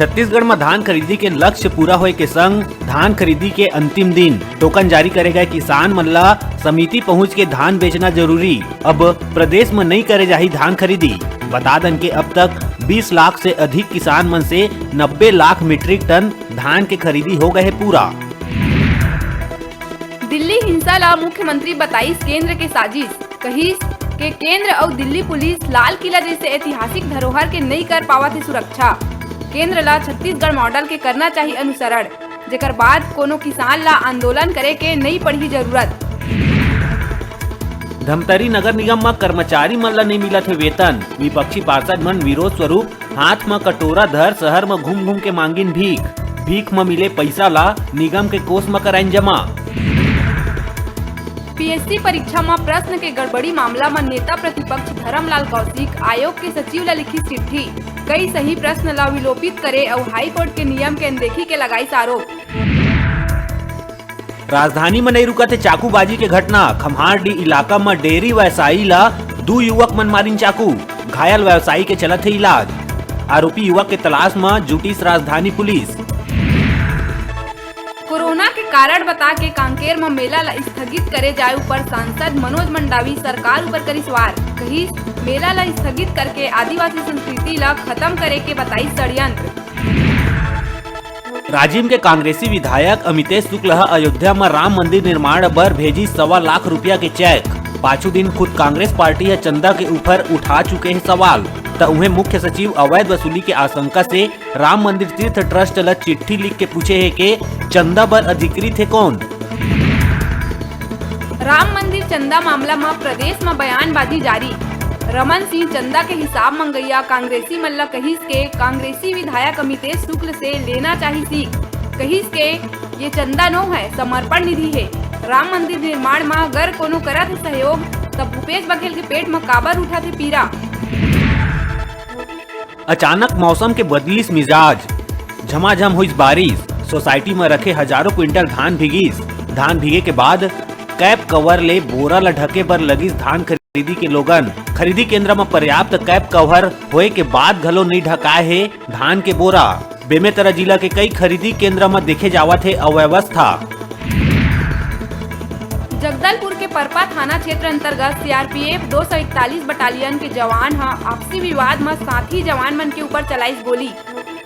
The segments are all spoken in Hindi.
छत्तीसगढ़ में धान खरीदी के लक्ष्य पूरा होए के संग धान खरीदी के अंतिम दिन टोकन जारी करे गए किसान मन ला समिति पहुंच के धान बेचना जरूरी। अब प्रदेश में नहीं करे जाही धान खरीदी। बता दें कि अब तक 20 लाख से अधिक किसान मन से 90 लाख मीट्रिक टन धान के खरीदी हो गए है पूरा। दिल्ली हिंसा ला मुख्यमंत्री बताइस केंद्र के साजिश, कहिस के केंद्र और दिल्ली पुलिस लाल किला जैसे ऐतिहासिक धरोहर के नहीं कर पावत है सुरक्षा। केंद्र ला छत्तीसगढ़ मॉडल के करना चाहिए अनुसरण, जेकर बाद कोनो किसान ला आंदोलन करे के नहीं पड़ी जरूरत। धमतरी नगर निगम में कर्मचारी मन ला नहीं मिलत है वेतन। विपक्षी पार्षद मन विरोध स्वरूप हाथ में कटोरा धर शहर में घूम घूम के मांगिन भीख में मिले पैसा ला निगम के कोष में कराइन जमा। पीएससी परीक्षा में प्रश्न के गड़बड़ी मामला में नेता प्रतिपक्ष धर्मलाल कौशिक आयोग के सचिव ला लिखी चिट्ठी, कई सही प्रश्न ला विलोपित करे और हाई कोर्ट के नियम के अनदेखी के लगाई आरोप। राजधानी में नहीं रुका थे चाकूबाजी के घटना। खम्हारडी इलाका में डेयरी व्यवसायी ला 2 युवक मन मारिन चाकू, घायल व्यवसायी के चलत है इलाज। आरोपी युवक के तलाश में जुटिस राजधानी पुलिस। कोरोना के कारण बता के कांकेर में मेला ला स्थगित करे जाए ऊपर सांसद मनोज मंडावी सरकार ऊपर करी सवार, कही मेला ला स्थगित करके आदिवासी संस्कृति ला खत्म करे के बताई षड्यंत्र। राजिम के कांग्रेसी विधायक अमितेश शुक्ल अयोध्या में राम मंदिर निर्माण बर भेजी 1.25 लाख रुपया के चेक। 5 दिन खुद कांग्रेस पार्टी है चंदा के ऊपर उठा चुके हैं सवाल। तो उन्हें मुख्य सचिव अवैध वसूली के आशंका से राम मंदिर तीर्थ ट्रस्ट ला चिट्ठी लिख के पूछे है कि चंदा बर अधिकृत है कौन। राम मंदिर चंदा मामला में प्रदेश में बयानबाजी जारी। रमन सिंह चंदा के हिसाब मंगैया कांग्रेसी मल्ला कहिस के कांग्रेसी विधायक अमितेश शुक्ल से लेना चाहिए सीख, कहिस के ये चंदा नो है समर्पण निधि है। राम मंदिर निर्माण में अगर कोनो करत है सहयोग तब भूपेश बघेल के पेट में काबर उठा थे पीरा। अचानक मौसम के बदलिस मिजाज, झमाझम हुई बारिश, सोसाइटी में रखे हजारों क्विंटल धान भीगिस। धान भीगे के बाद कैप कवर ले बोरा ला ढके बर लगिस धान खरीदी के लोगन। खरीदी केंद्र में पर्याप्त कैप कवर होए के बाद घलो नहीं ढकाए है धान के बोरा। बेमेतरा जिला के कई खरीदी केंद्र में देखे जावत है अव्यवस्था। जगदलपुर के परपा थाना क्षेत्र अंतर्गत सीआरपीएफ 241 बटालियन के जवान आपसी विवाद में साथी जवान मन के ऊपर चलाइस गोली।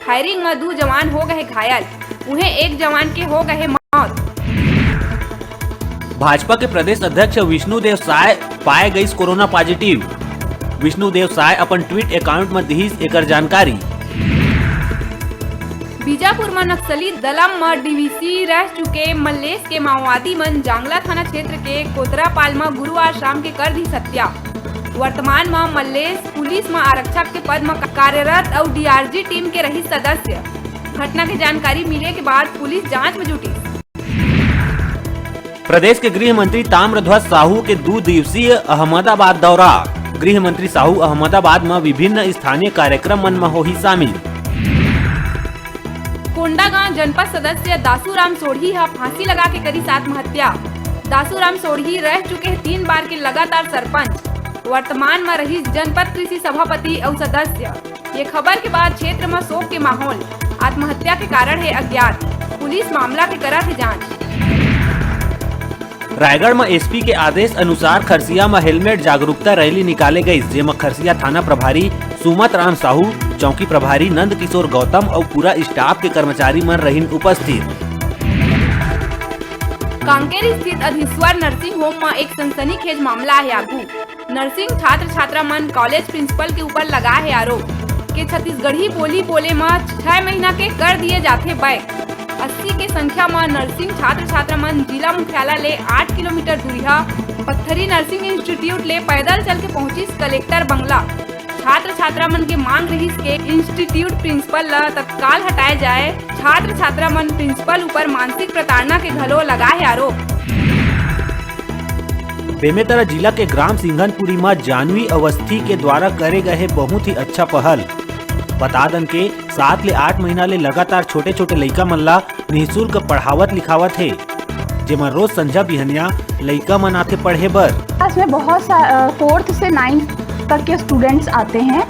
फायरिंग में 2 जवान हो गए घायल, उन्हें 1 जवान के हो गए मौत। भाजपा के प्रदेश अध्यक्ष विष्णुदेव साय पाए गई कोरोना पॉजिटिव। विष्णुदेव साय अपन ट्वीट अकाउंट में दीस एकर जानकारी। बीजापुर में नक्सली दलम में डीवीसी रह चुके मल्लेश के माओवादी मन जांगला थाना क्षेत्र के कोतरापाल में गुरुवार शाम के कर दी हत्या। वर्तमान में मल्लेश पुलिस में आरक्षक के पद में कार्यरत और डीआरजी टीम के रही सदस्य। घटना की जानकारी मिले के बाद पुलिस जांच में जुटी। प्रदेश के गृह मंत्री ताम्रध्वज साहू के 2 दिवसीय अहमदाबाद दौरा। गृह मंत्री साहू अहमदाबाद में विभिन्न स्थानीय कार्यक्रम मन में होही शामिल। कोंडागांव जनपद सदस्य दासूराम सोढ़ी फांसी लगा के करी आत्महत्या। दासूराम सोढ़ी रह चुके हैं 3 बार के लगातार सरपंच। वर्तमान में रही जनपद कृषि सभापति और सदस्य। ये खबर के बाद क्षेत्र में शोक के माहौल। आत्महत्या के कारण है अज्ञात, पुलिस मामला के करा थे जांच। रायगढ़ में एसपी के आदेश अनुसार खरसिया में हेलमेट जागरूकता रैली निकाले गई, जेमा खरसिया थाना प्रभारी सुमत राम साहू, चौकी प्रभारी नंद किशोर गौतम और पूरा स्टाफ के कर्मचारी मन रहीन उपस्थित। कांकेर स्थित अधीश्वर नर्सिंग होम में एक सनसनीखेज मामला है आगू। नर्सिंग छात्र छात्रा मन कॉलेज प्रिंसिपल के ऊपर लगा है आरोप के छत्तीसगढ़ी बोली बोले में 6 महीना के कर दिए जाते बैक। 80 के संख्या में नर्सिंग छात्र छात्रा मन जिला मुख्यालय ले 8 किलोमीटर दूरिया पत्थरी नर्सिंग इंस्टीट्यूट ले पैदल चल के पहुंची कलेक्टर बंगला। छात्र छात्रा मन के मांग रही के इंस्टीट्यूट प्रिंसिपल ला तत्काल हटाए जाए। छात्र छात्रा मन प्रिंसिपल ऊपर मानसिक प्रताड़ना के घलो लगा है आरोप। बेमेतरा जिला के ग्राम सिंघनपुरी में जानवी अवस्थी के द्वारा करे गए बहुत ही अच्छा पहल। बता दन के 7 ले 8 महीना ले लगातार छोटे छोटे लइका मन ला निःशुल्क पढ़ावत लिखावत है, जेमा रोज संझा बिहनिया लइका मन आते पढ़े बर। क्लास में बहुत 4th से 9th तक के स्टूडेंट्स आते हैं।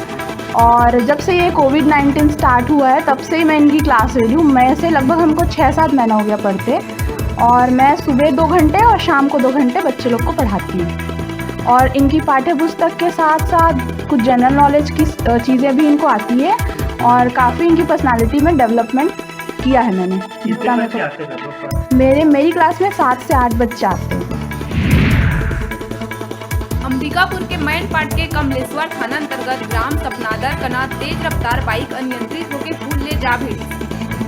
और जब से ये कोविड-19 स्टार्ट हुआ है तब से ही मैं इनकी क्लास ले रही हूँ। मैं से लगभग हमको 6-7 महीना हो गया पढ़ते, और मैं सुबह 2 घंटे और शाम को 2 घंटे बच्चे लोग को पढ़ाती हूँ। और इनकी पाठ्य पुस्तक के साथ साथ कुछ जनरल नॉलेज की चीज़ें भी इनको आती है, और काफ़ी इनकी पर्सनालिटी में डेवलपमेंट किया है मैंने। जितना मेरी क्लास में 7 से 8 बच्चे आते हैं। अंबिकापुर के मैनपाट के कमलेश्वर थाना अंतर्गत ग्राम सपनादर कना तेज रफ्तार बाइक अनियंत्रित होकर पुल ले जा भिड़ी।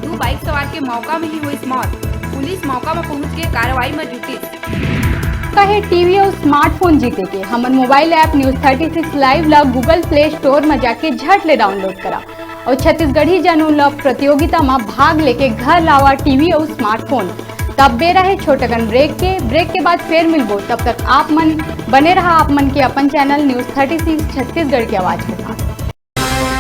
2 बाइक सवार के मौका में ही हुई मौत। पुलिस मौका में पहुंच के कार्रवाई में जुटी। कहे टीवी और स्मार्टफोन जीते के हमन मोबाइल ऐप न्यूज 36 लाइव ला गूगल प्ले स्टोर में जाके झट ले डाउनलोड करा और छत्तीसगढ़ी जनों ला प्रतियोगिता में भाग लेके घर लावा टीवी और स्मार्टफोन। तब बेरा है छोटगन ब्रेक के बाद फिर मिलबो। तब तक आप मन बने रहा आप मन के अपन चैनल न्यूज 36 छत्तीसगढ़ की आवाज के साथ।